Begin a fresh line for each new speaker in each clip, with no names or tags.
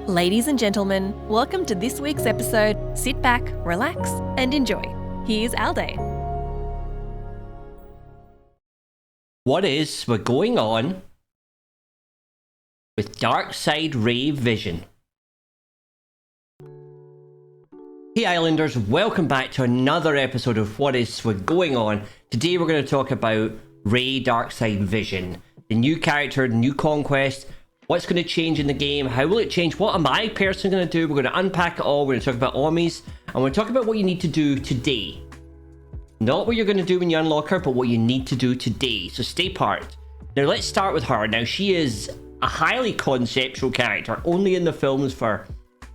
Ladies and gentlemen, welcome to this week's episode. Sit back, relax, and enjoy. Here's Alday.
What is SWGOH-ing On with Darkside Ray Vision? Hey Islanders, welcome back to another episode of What is SWGOH-ing On. Today we're going to talk about Ray Darkside Vision, the new character, new Conquest. What's going to change in the game? How will it change? What am I personally going to do? We're going to unpack it all. We're going to talk about Omis. And we're going to talk about what you need to do today. Not what you're going to do when you unlock her, but what you need to do today. So stay part. Now let's start with her. Now she is a highly conceptual character, only in the films for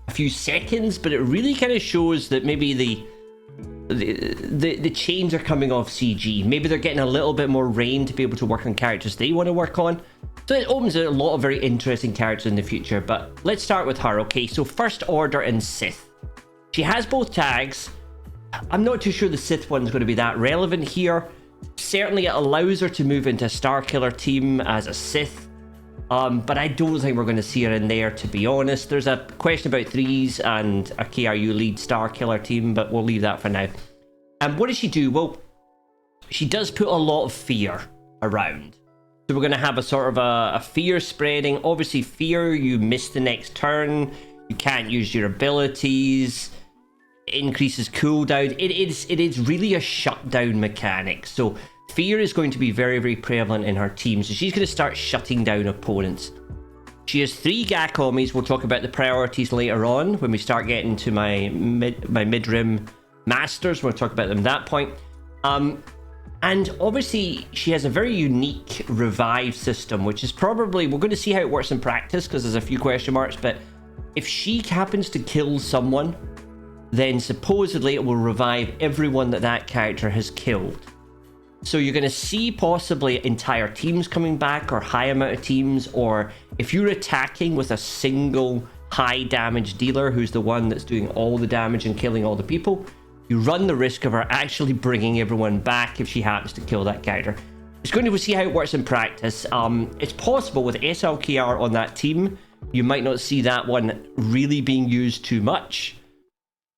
a few seconds, but it really kind of shows that maybe the chains are coming off CG. Maybe they're getting a little bit more rein to be able to work on characters they want to work on. So it opens a lot of very interesting characters in the future, but let's start with her. Okay, so First Order and Sith. She has both tags. I'm not too sure the Sith one's going to be that relevant here. Certainly it allows her to move into a Starkiller team as a Sith, but I don't think we're going to see her in there, to be honest. There's a question about threes and a KRU lead Starkiller team, but we'll leave that for now. And what does she do? Well, she does put a lot of fear around. So we're going to have a sort of a fear spreading. Obviously fear, you miss the next turn, you can't use your abilities, it increases cooldown. It is really a shutdown mechanic. So fear is going to be very, very prevalent in her team. So she's going to start shutting down opponents. She has 3 GAC Omis. We'll talk about the priorities later on when we start getting to my mid-rim masters. We'll talk about them at that point. And obviously, she has a very unique revive system, which is probably... We're going to see how it works in practice, because there's a few question marks, but if she happens to kill someone, then supposedly it will revive everyone that character has killed. So you're going to see possibly entire teams coming back, or high amount of teams, or if you're attacking with a single high damage dealer, who's the one that's doing all the damage and killing all the people, you run the risk of her actually bringing everyone back if she happens to kill that character. It's going to see how it works in practice. It's possible with SLKR on that team, you might not see that one really being used too much.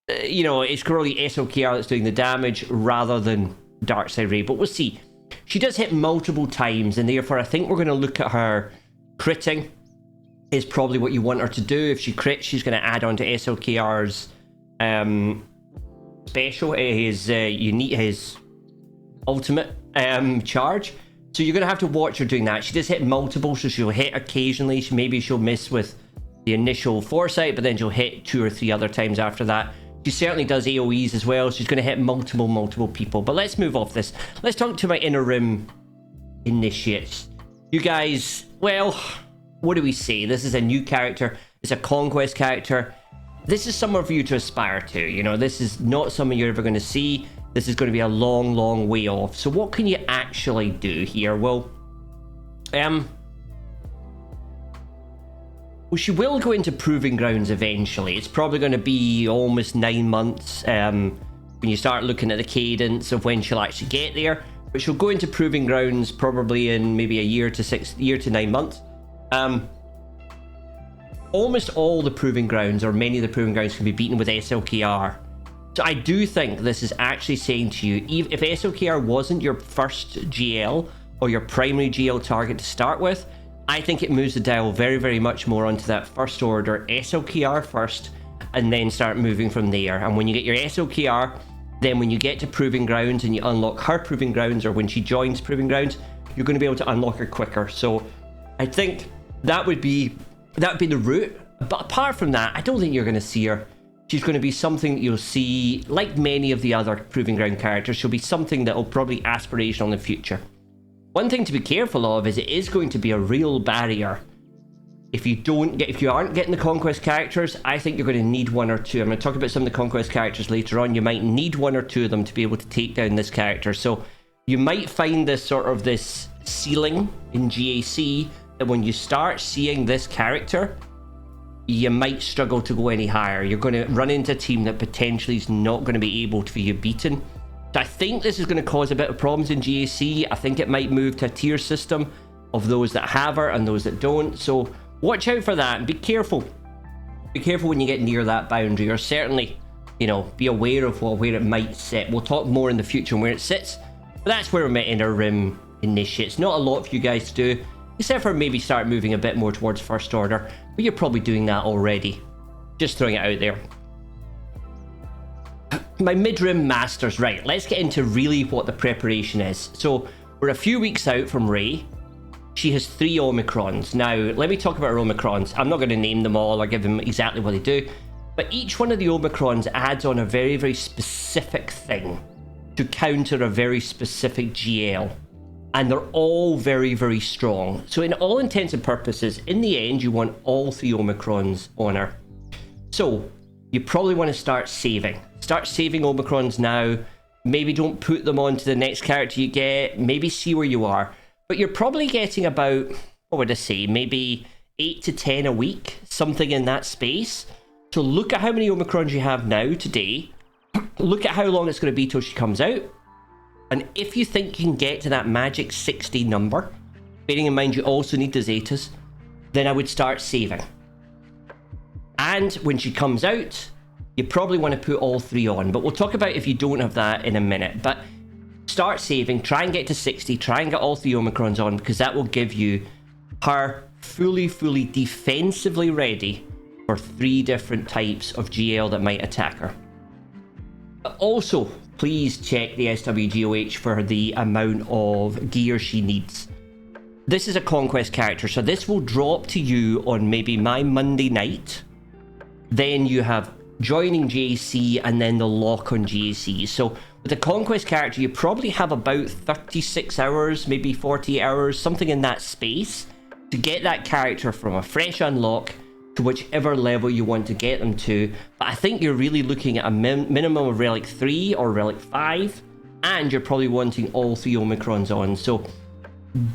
It's currently SLKR that's doing the damage rather than Darkside Ray, but we'll see. She does hit multiple times, and therefore I think we're going to look at her critting is probably what you want her to do. If she crits, she's going to add on to SLKR's special, his ultimate charge. So you're going to have to watch her doing that. She does hit multiple, so she'll hit occasionally. Maybe she'll miss with the initial foresight, but then she'll hit 2 or 3 other times after that. She certainly does AoEs as well. She's going to hit multiple people. But let's move off this. Let's talk to my Inner Rim initiates. You guys, well, what do we say? This is a new character. It's a Conquest character. This is somewhere for you to aspire to. This is not something you're ever going to see. This is going to be a long, long way off. So what can you actually do here? Well, she will go into Proving Grounds eventually. It's probably going to be almost 9 months when you start looking at the cadence of when she'll actually get there. But she'll go into Proving Grounds probably in maybe a year to 9 months. Almost all the Proving Grounds, or many of the Proving Grounds, can be beaten with SLKR. So I do think this is actually saying to you, if SLKR wasn't your first GL or your primary GL target to start with, I think it moves the dial very, very much more onto that First Order SLKR first, and then start moving from there. And when you get your SLKR, then when you get to Proving Grounds and you unlock her Proving Grounds, or when she joins Proving Grounds, you're going to be able to unlock her quicker. So I think that would be the route. But apart from that, I don't think you're going to see her. She's going to be something that you'll see, like many of the other Proving Ground characters, she'll be something that will probably aspirational in the future. One thing to be careful of is it is going to be a real barrier. If you aren't getting the Conquest characters, I think you're going to need 1 or 2. I'm going to talk about some of the Conquest characters later on. You might need 1 or 2 of them to be able to take down this character. So you might find this ceiling in GAC that when you start seeing this character, you might struggle to go any higher. You're going to run into a team that potentially is not going to be able to be beaten. So I think this is going to cause a bit of problems in GAC. I think it might move to a tier system of those that have her and those that don't. So watch out for that and be careful. Be careful when you get near that boundary, or certainly, you know, be aware of where it might sit. We'll talk more in the future on where it sits, but that's where we're met in our Rim initiates. Not a lot for you guys to do, except for maybe start moving a bit more towards first order, but you're probably doing that already. Just throwing it out there. My mid-rim masters, right, let's get into really what the preparation is. So we're a few weeks out from Ray. She has 3 Omicrons. Now, let me talk about her Omicrons. I'm not going to name them all or give them exactly what they do, but each one of the Omicrons adds on a very, very specific thing to counter a very specific GL. And they're all very, very strong. So in all intents and purposes, in the end, you want all 3 Omicrons on her. So you probably want to start saving. Start saving Omicrons now. Maybe don't put them onto the next character you get. Maybe see where you are. But you're probably getting about, what would I say, maybe 8 to 10 a week, something in that space. So look at how many Omicrons you have now today. Look at how long it's going to be till she comes out. And if you think you can get to that magic 60 number, bearing in mind you also need the Zetas, then I would start saving. And when she comes out, you probably want to put all 3 on. But we'll talk about if you don't have that in a minute. But start saving, try and get to 60, try and get all 3 Omicrons on, because that will give you her fully defensively ready for 3 different types of GL that might attack her. But also, please check the SWGOH for the amount of gear she needs. This is a Conquest character, so this will drop to you on maybe my Monday night. Then you have joining GAC and then the lock on GAC. So with a Conquest character, you probably have about 36 hours, maybe 40 hours, something in that space, to get that character from a fresh unlock to whichever level you want to get them to. But I think you're really looking at a minimum of Relic 3 or Relic 5, and you're probably wanting all 3 Omicrons on. So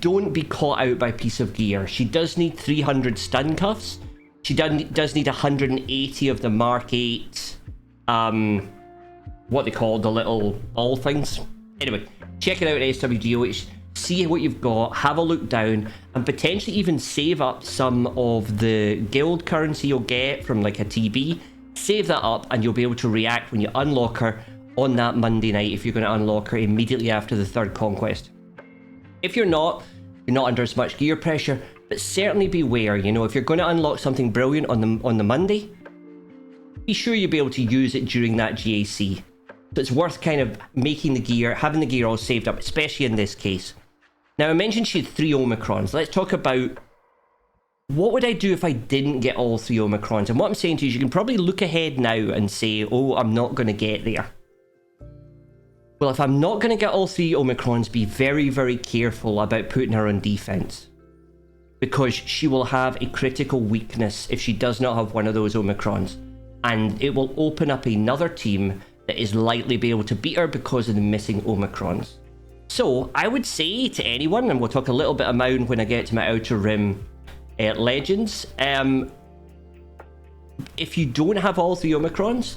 don't be caught out by a piece of gear. She does need 300 stun cuffs. She does need 180 of the Mark 8, what they call the little ball things. Anyway, check it out at SWGOH, see what you've got, have a look down, and potentially even save up some of the guild currency you'll get from like a TB. Save that up and you'll be able to react when you unlock her on that Monday night if you're going to unlock her immediately after the 3rd Conquest. If you're not under as much gear pressure, but certainly beware, you know, if you're going to unlock something brilliant on the Monday, be sure you'll be able to use it during that GAC. So it's worth kind of making the gear, having the gear all saved up, especially in this case. Now, I mentioned she had 3 Omicrons. Let's talk about what would I do if I didn't get all 3 Omicrons. And what I'm saying to you is you can probably look ahead now and say, oh, I'm not going to get there. Well, if I'm not going to get all 3 Omicrons, be very, very careful about putting her on defense, because she will have a critical weakness if she does not have one of those Omicrons. And it will open up another team that is likely be able to beat her because of the missing Omicrons. So I would say to anyone, and we'll talk a little bit about when I get to my Outer Rim Legends, if you don't have all 3 Omicrons,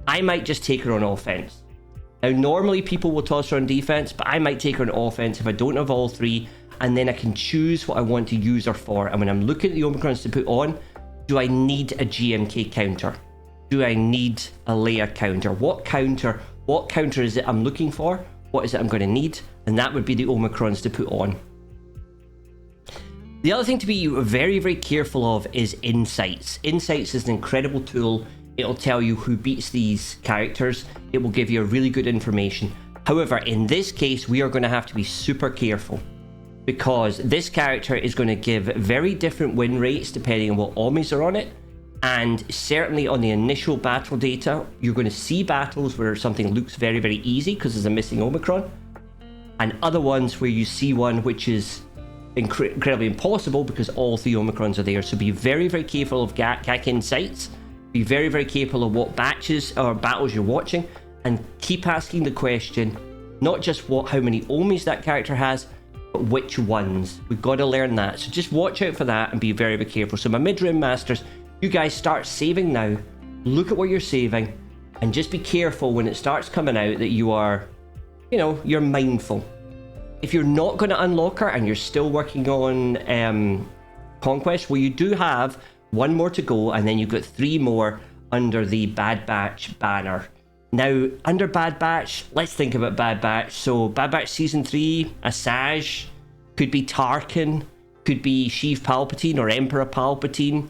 I might just take her on offense. Now, normally people will toss her on defense, but I might take her on offense if I don't have all 3, and then I can choose what I want to use her for. And when I'm looking at the Omicrons to put on, do I need a GMK counter? Do I need a Leia counter? What counter is it I'm looking for? What is it I'm going to need? And that would be the Omicrons to put on. The other thing to be very, very careful of is Insights. Insights is an incredible tool. It'll tell you who beats these characters. It will give you a really good information. However, in this case, we are going to have to be super careful, because this character is going to give very different win rates depending on what Omis are on it. And certainly on the initial battle data, you're going to see battles where something looks very, very easy because there's a missing Omicron, and other ones where you see one which is incredibly impossible because all 3 Omicrons are there. So be very, very careful of CAC Insights. Be very, very careful of what batches or battles you're watching, and keep asking the question, not just how many Omis that character has, but which ones. We've got to learn that. So just watch out for that and be very, very careful. So my mid-rim masters, you guys start saving now. Look at what you're saving, and just be careful when it starts coming out that you are you know, you're mindful. If you're not going to unlock her and you're still working on Conquest, well, you do have one more to go, and then you've got 3 more under the Bad Batch banner. Now, under Bad Batch, let's think about Bad Batch. So, Bad Batch Season 3, Asajj, could be Tarkin, could be Sheev Palpatine or Emperor Palpatine.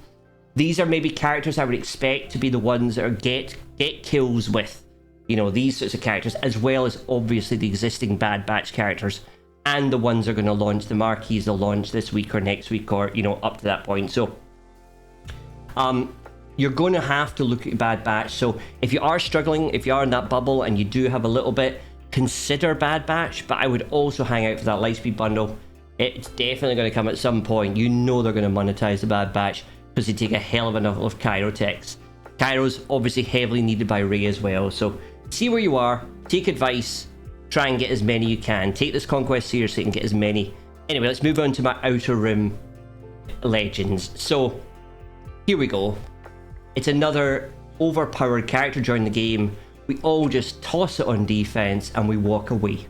These are maybe characters I would expect to be the ones that are get kills with, you know, these sorts of characters, as well as obviously the existing Bad Batch characters, and the ones that are going to launch. The marquees they'll launch this week or next week, or, you know, up to that point. So, you're going to have to look at Bad Batch. So if you are struggling, if you are in that bubble and you do have a little bit, consider Bad Batch, but I would also hang out for that Lightspeed bundle. It's definitely going to come at some point. You know they're going to monetize the Bad Batch because they take a hell of enough of Cairo techs. Cairo's obviously heavily needed by Rey as well. So see where you are, take advice, try and get as many you can. Take this Conquest seriously and get as many. Anyway, let's move on to my Outer Rim Legends. So here we go. It's another overpowered character during the game. We all just toss it on defense and we walk away.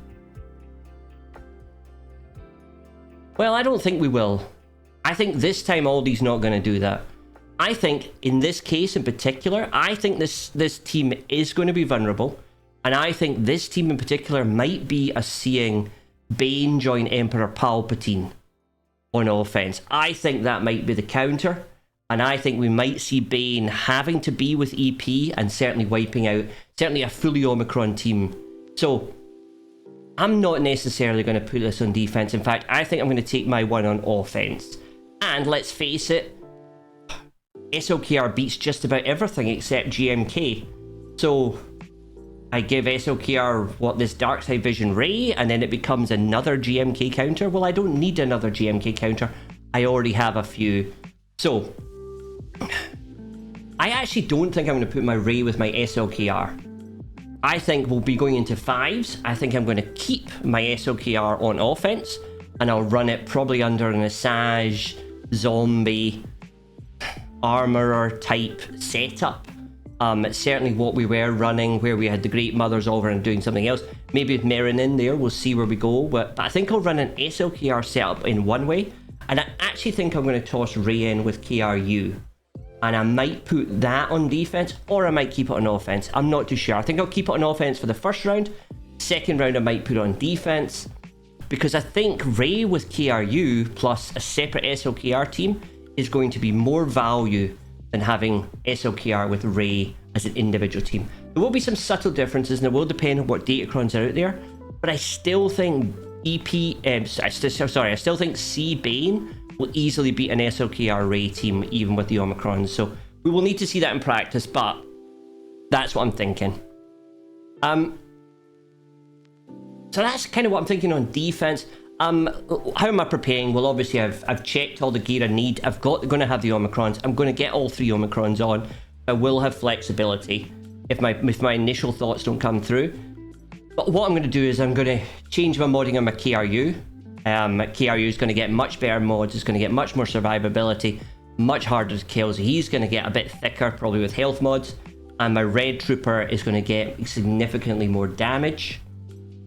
Well, I don't think we will. I think this time Aldi's not going to do that. I think in this case in particular, I think this team is going to be vulnerable. And I think this team in particular might be seeing Bane join Emperor Palpatine on offense. I think that might be the counter. And I think we might see Bane having to be with EP and certainly wiping out certainly a fully Omicron team. So I'm not necessarily going to put this on defense. In fact, I think I'm going to take my one on offense. And let's face it, SLKR beats just about everything except GMK. So I give SLKR this Dark Side Vision Rey, and then it becomes another GMK counter. Well, I don't need another GMK counter. I already have a few. So I actually don't think I'm going to put my Rey with my SLKR. I think we'll be going into 5s. I think I'm going to keep my SLKR on offense, and I'll run it probably under an Asajj, zombie, armorer type setup. Certainly what we were running, where we had the Great Mothers over and doing something else. Maybe with Merrin in there, we'll see where we go. But I think I'll run an SLKR setup in one way, and I actually think I'm going to toss Rey in with KRU. And I might put that on defense, or I might keep it on offense. I'm not too sure. I think I'll keep it on offense for the first round. Second round, I might put it on defense, because I think Rey with KRU plus a separate SLKR team is going to be more value than having SLKR with Rey as an individual team. There will be some subtle differences, and it will depend on what datacrons are out there. But I still think I still think C Bane will easily beat an SLKR Rey team, even with the Omicrons. So we will need to see that in practice, but that's what I'm thinking. So that's kind of what I'm thinking on defense. How am I preparing? Well, obviously I've checked all the gear I need. Going to have the Omicrons. I'm going to get all 3 Omicrons on. I will have flexibility if my initial thoughts don't come through. But what I'm going to do is I'm going to change my modding on my KRU. KRU is going to get much better mods. It's going to get much more survivability, much harder to kill. So he's going to get a bit thicker, probably with health mods. And my Red Trooper is going to get significantly more damage.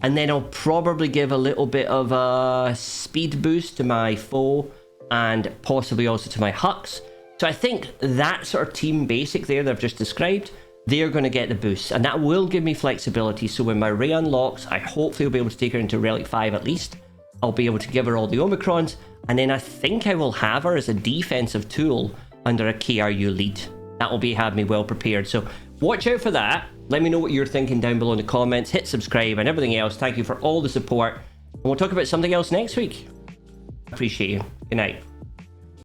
And then I'll probably give a little bit of a speed boost to my foe, and possibly also to my Hux. So I think that sort of team basic there that I've just described, they're going to get the boost. And that will give me flexibility. So when my Rey unlocks, I hopefully will be able to take her into Relic 5 at least. I'll be able to give her all the Omicrons, and then I think I will have her as a defensive tool under a KRU lead. That will have me well prepared. So watch out for that. Let me know what you're thinking down below in the comments. Hit subscribe and everything else. Thank you for all the support. And we'll talk about something else next week. Appreciate you. Good night.